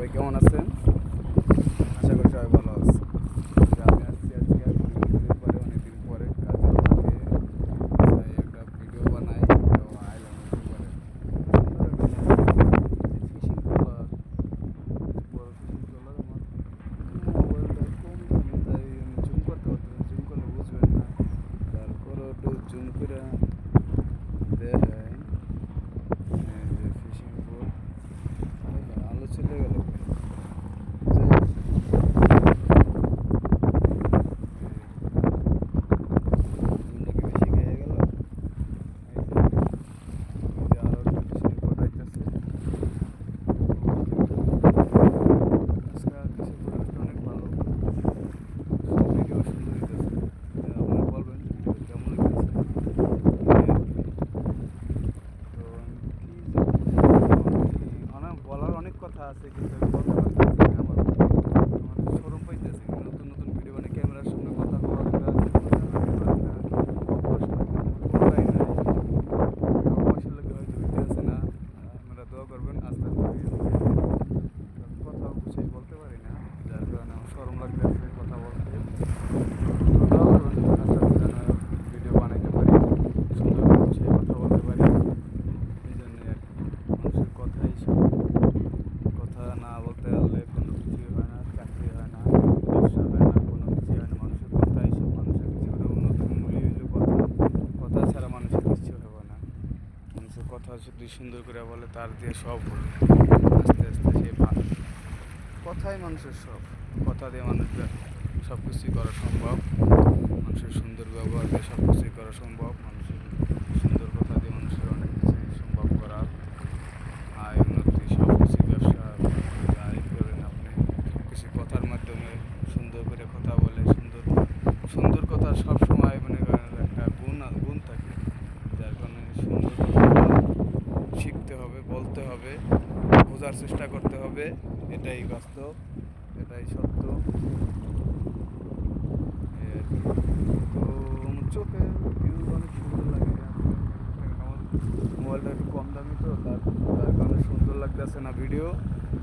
সবাই কেমন আছেন? আশা করি সবাই ভালো আছে। আমি আসছি আজকে অনেকদিন পরে কাজের ফাঁকে তাই একটা ভিডিও বানাই। তো আইলাম ফিশিং ট্রলার, বড় ফিশিং ট্রলার। আমার মোবাইলটা কম দামি তাই আমি জুম করতে পারতেছি, জুম করলে বুঝবেন না। তারপরও একটু জুম করে দেখাই। এই যে ফিশিং বোট, আলো চলে গেল। বলার অনেক কথা আছে কিন্তু আমি বলতে পারতেছি না। আমার শরম পাইতেছে নতুন নতুন ভিডিও মানে ক্যামেরার সামনে কথা বলার একটা অভ্যাস নাই, কোনোটাই নাই। অভ্যাসের লোকে হয়তো হইতে আছে না। আপনারা দোয়া করবেন, আস্তে আস্তে হয়ে যাবে। কথাও গুছিয়ে বলতে পারি না, যার কারণে আমার শরম লাগতেছে কথা বলতে। দোয়া করবেন আস্তে আস্তে যেন ভিডিও বানাইতে পারি, সুন্দর করে গুছিয়ে কথা বলতে পারি। এই জন্যই আর কি, মানুষের কথাই সব। কথা না বলতে পারলে কোনো কিছুই হয় না, চাকরি হয় না, ব্যবসা হয় না, কোনো কিছুই হয় না। মানুষের কথাই সব। মানুষের জীবনে উন্নতির মূলই হইল কথা। কথা ছাড়া মানুষের কিছু হবে না। মানুষের কথা যদি সুন্দর করে বলে তার দিয়ে সব হবে। আস্তে আস্তে সে ভালো। কথাই মানুষের সব। কথা দিয়ে মানুষের সব কিছুই করা সম্ভব। মানুষের সুন্দর ব্যবহার দিয়ে সব কিছুই করা সম্ভব। মানুষের সুন্দর কথা দিয়ে মানুষের অনেক কিছুই সম্ভব করা। আয় উন্নতি সব কিছুই, ব্যবসা যাই করেন আপনি, সব কিছু কথার মাধ্যমে সুন্দর করে কথা বলে। সুন্দর সুন্দর কথা সবসময় মনে করেন একটা গুণ থাকে, যার কারণে সুন্দর কথা শিখতে হবে, বলতে হবে, বোঝার চেষ্টা করতে হবে। এটাই বাস্তব, এটাই সত্য। তো আমার চোখে ভিউ অনেক সুন্দর লাগে। আমার মোবাইলটা একটু কম দামি তো, তার কারণে সুন্দর লাগতেছে না ভিডিও।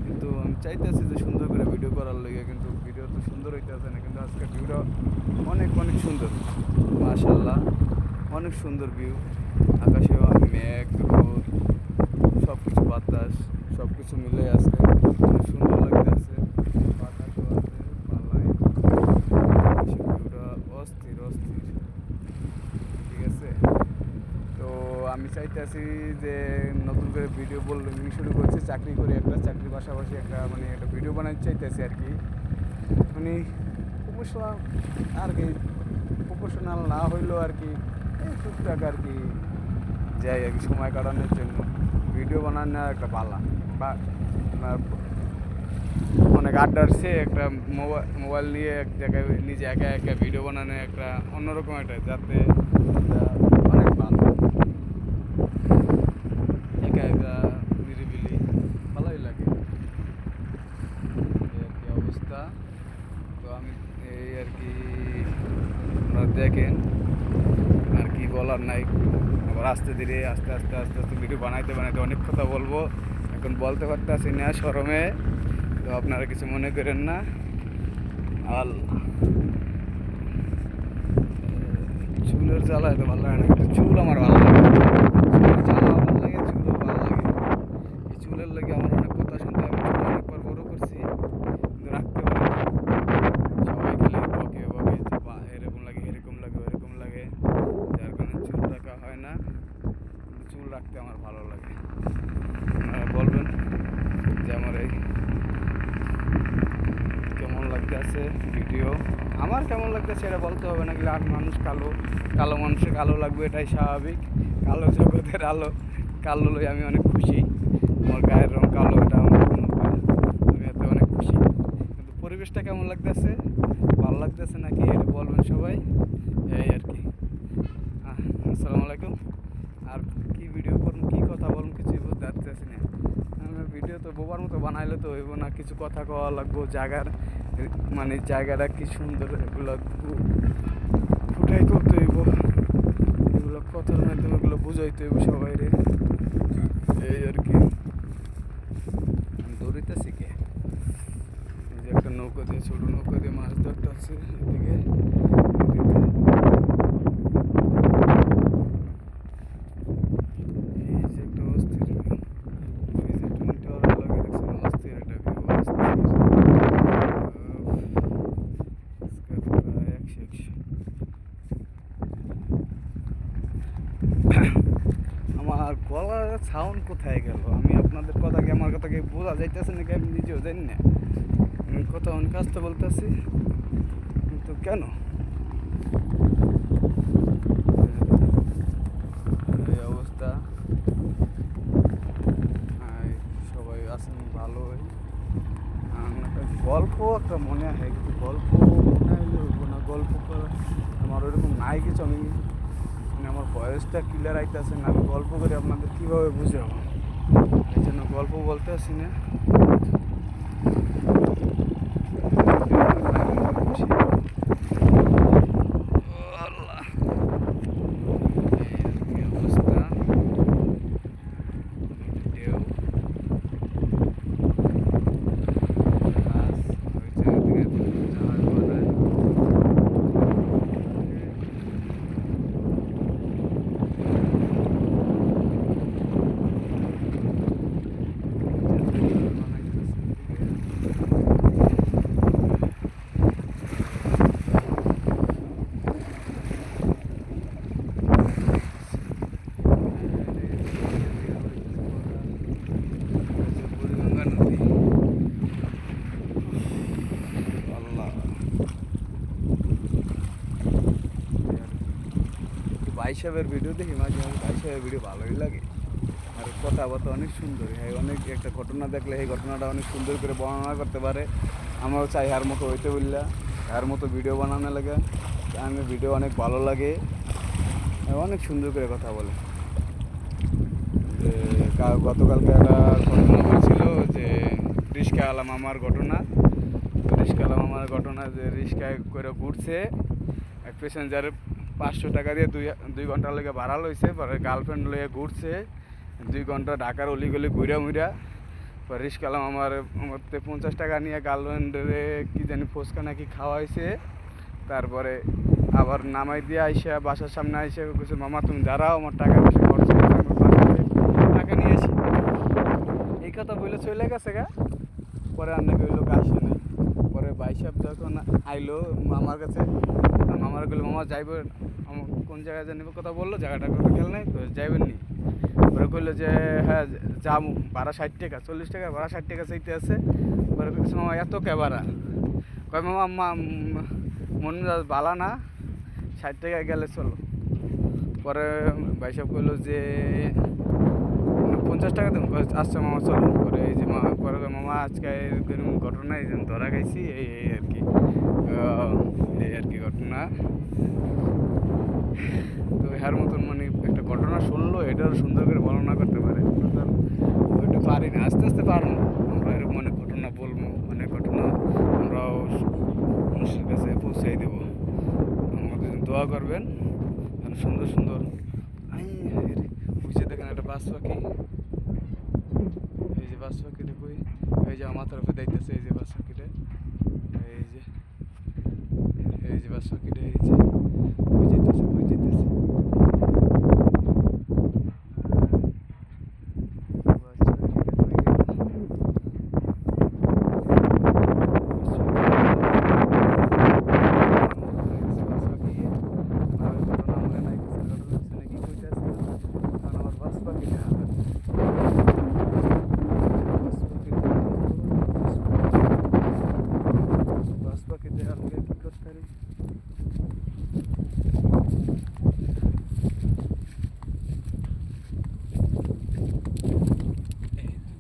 কিন্তু আমি চাইতেছি যে সুন্দর করে ভিডিও করার লেগে, কিন্তু ভিডিও তো সুন্দর হইতেছে না। কিন্তু আজকে ভিউটা অনেক অনেক সুন্দর, মাশাআল্লাহ। অনেক সুন্দর ভিউ। আকাশেও মেঘ, রোদ, সব কিছু, বাতাস, সব কিছু মিলে আজকে অনেক সুন্দর লাগতেছে। বাতাসও আছে, পালাই ভিউটা অস্থির অস্থির। ঠিক আছে। তো আমি চাইতেছি যে নতুন করে ভিডিও বললে শুরু করছি, চাকরি করে একটা চাকরির পাশাপাশি একটা মানে একটা ভিডিও বানাতে চাইতেছি আর কি। মানে প্রফেশনাল আর কি, প্রফেশনাল না হইলেও আর কি এই টুকটাক আর কি যাই আর কি, সময় কাটানোর জন্য ভিডিও বানানো একটা পালা বা অনেক আড্ডার সে একটা মোবাইল নিয়ে এক জায়গায় নিজে একা একা ভিডিও বানানো একটা অন্যরকম একটা, যাতে অনেক ভালো। একা একা নিরিবিলি ভালোই লাগে, এই আর কি অবস্থা। তো আমি এই আর কি, আপনারা দেখেন, আর কি বলার নাই। আবার আস্তে ধীরে আস্তে আস্তে আস্তে আস্তে ভিডিও বানাইতে বানাইতে অনেক কথা বলবো, এখন বলতে পারতেছি না শরমে। তো আপনারা কিছু মনে করেন না। আর চুলের জ্বালা এত ভালো লাগে না, কিন্তু চুল আমার ভালো লাগে। চুলের জ্বালা ভালো লাগে, চুলও ভালো লাগে। এই চুলের লাগে আমার অনেক কথা শুনতে, আমি চুল অনেকবার বড় করছি কিন্তু রাখতে পারি না। সবাই খালি বকে বকে যে বা এরকম লাগে, এরকম লাগে, ওরকম লাগে, যার কারণে চুল রাখা হয় না। কিন্তু চুল রাখতে আমার ভালো লাগে। আপনারা বলবেন যে আমার এই কেমন লাগতেছে ভিডিও। আমার কেমন লাগতেছে এটা বলতে হবে না, কিন্তু আর মানুষ কালো, কালো মানুষের কালো লাগবে, এটাই স্বাভাবিক। কালো জগতের আলো, কালো লই আমি অনেক খুশি। আমার গায়ের রং কালো, এটা আমার কোনো আমি এতে অনেক খুশি। কিন্তু পরিবেশটা কেমন লাগতেছে, ভালো লাগতেছে নাকি এটা বলবেন সবাই। এই আর কি। আসসালামু আলাইকুম। আর কি ভিডিও করুন, কি কথা বলুন, কিছুই বুঝতে পারতেছি না। ভিডিও তো বোবার মতো বানাইলে তো হইব না, কিছু কথা কওয়া লাগবো। জায়গার মানে জায়গাটা কি সুন্দর এগুলো ফুটাই করতে হইব, এগুলো কথার মাধ্যমে এগুলো বুঝাইতে হইব সবাই রে। এই আর কি। দৌড়িতেছি কে? এই যে একটা নৌকা দিয়ে, ছোট নৌকা দিয়ে মাছ ধরতে আছে এদিকে নদীতে। এই যে একটা অস্থির view। ওই যে টুইন টাওয়ার লাগে দেখছেন, অস্থির একটা ভিউ, অস্থির। প্রায় 100-100। আমার গলার সাউন্ড কোথায় গেল? আমি আপনাদের কথা কি, আমার কথা কি বোঝা যাইতেছে নাকি আমি নিজেও জানি না। আমি কথা অনেক আসতে বলতেছি, কিন্তু কেন এই অবস্থা? সবাই আছেন ভালোই। একটা গল্প একটা মনে হয়, কিন্তু গল্প মনে হইলে হইব না, গল্প করা আমার ওইরকম নাই কিছু। আমি মানে আমার ভয়েসটা ক্লিয়ার আইতেছে না, আমি গল্প করে আপনাদের কীভাবে বুঝাবো, এই জন্য গল্প বলতে আসি না। আল্লাহ, এই অবস্থা। ঢেউ গাছ, ওই জায়গা থেকে জাহাজ বানায়। বুড়িগঙ্গা নদী। আল্লাহ, ভাই সাহেবের ভিডিও দেখি মাঝে মাঝে, ভাই সাহেবের ভিডিও ভালোই লাগে। আর কথাবার্তা অনেক সুন্দর, হ্যাঁ অনেক একটা ঘটনা দেখলে এই ঘটনাটা অনেক সুন্দর করে বর্ণনা করতে পারে। আমরাও চাই হার মতো হইতে বললা, হার মতো ভিডিও বানানো লাগে। আমি ভিডিও অনেক ভালো লাগে, অনেক সুন্দর করে কথা বলে। যে গতকালকে একটা ঘটনা হয়েছিল, যে রিস্কাওয়ালা মামার ঘটনা। রিস্কাওয়ালা মামার ঘটনা যে রিস্কায় করে ঘুরছে, এক প্যাসেঞ্জারের 500 টাকা দিয়ে 2 ঘন্টার লেগে ভাড়া লইছে, পরে গার্লফ্রেন্ড লইয়ে ঘুরছে 2 ঘন্টা ঢাকার অলিগলি ঘুরা মুইরা। পরে রিস্কাওয়ালা আমার 50 টাকা নিয়ে গার্লফ্রেন্ডে কি জানি ফুচকা নাকি খাওয়াইছে। তারপরে আবার নামাই দিয়ে আইসা বাসার সামনে আইসা কিছু, মামা তুমি দাঁড়াও, আমার টাকা পয়সা খরচ করে আমার বাসায় টাকা নিয়ে আসি। এই কথা বলে চলে গেছে গা। পরে আর নাকি ওই লোক আসে নাই। পরে ভাই সাহেব যখন আইলো মামার কাছে, মামার গেলো, মামা যাইব কোন জায়গায় জানিব কথা বললো, জায়গাটার কথা খেয়াল নাই তো, যাইবেন নি? পরে কইলো যে হ্যাঁ যাবো, ভাড়া 60 টাকা, 40 টাকা ভাড়া, 60 টাকা চাইতে আছে। পরে কিছু, মামা এত কে ভাড়া? কয় মামা মন মেজাজ বালা না, 60 টাকা গেলে চলো। পরে ভাই সাহেব কইলো যে 50 টাকা দেবো। আচ্ছা মামা চলো। পরে এই যে পরে মামা আজকে এরকম ঘটনা, এই যে ধরা খাইছি, এই আর কি, এই আর কি ঘটনা। তো এর মতন মানে একটা ঘটনা শুনলো, এটাও সুন্দর করে বর্ণনা করতে পারে। ওইটা পারি না, আস্তে আস্তে পারবো আমরা। এরকম অনেক ঘটনা বলবো, অনেক ঘটনা আমরাও মানুষের কাছে পৌঁছাই দেবো। আমাদের দোয়া করবেন, সুন্দর সুন্দর। বুঝে দেখেন একটা বাস পাখি, এই যে বাস পাখিটা কই, এই যে আমার তরফে দেখতেছে, এই যে বাস পাখিটা, এই যে বাস পাখিটা, এই যে কই যেতেছে, কই যেতেছে।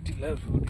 Tiller foot